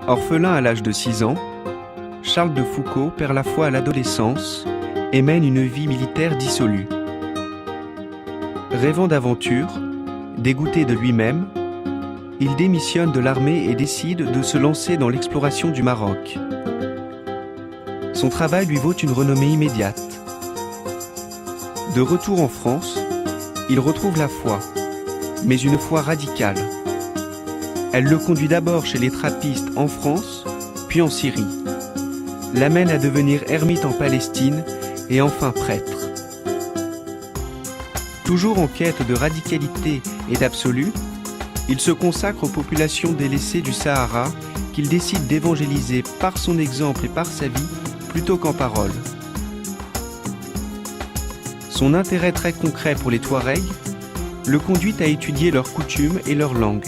Orphelin à l'âge de 6 ans, Charles de Foucauld perd la foi à l'adolescence et mène une vie militaire dissolue. Rêvant d'aventure, dégoûté de lui-même, il démissionne de l'armée et décide de se lancer dans l'exploration du Maroc. Son travail lui vaut une renommée immédiate. De retour en France, il retrouve la foi, mais une foi radicale. Elle le conduit d'abord chez les trappistes en France, puis en Syrie. L'amène à devenir ermite en Palestine et enfin prêtre. Toujours en quête de radicalité et d'absolu, il se consacre aux populations délaissées du Sahara qu'il décide d'évangéliser par son exemple et par sa vie plutôt qu'en parole. Son intérêt très concret pour les Touaregs le conduit à étudier leurs coutumes et leurs langues.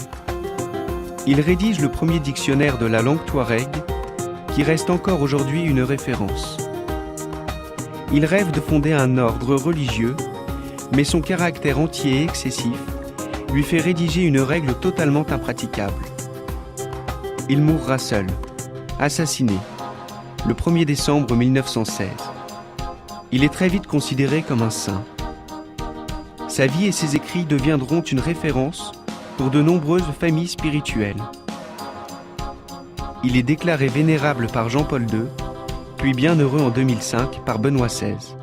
Il rédige le premier dictionnaire de la langue touareg, qui reste encore aujourd'hui une référence. Il rêve de fonder un ordre religieux, mais son caractère entier et excessif lui fait rédiger une règle totalement impraticable. Il mourra seul, assassiné, le 1er décembre 1916. Il est très vite considéré comme un saint. Sa vie et ses écrits deviendront une référence pour de nombreuses familles spirituelles. Il est déclaré vénérable par Jean-Paul II, puis bienheureux en 2005 par Benoît XVI.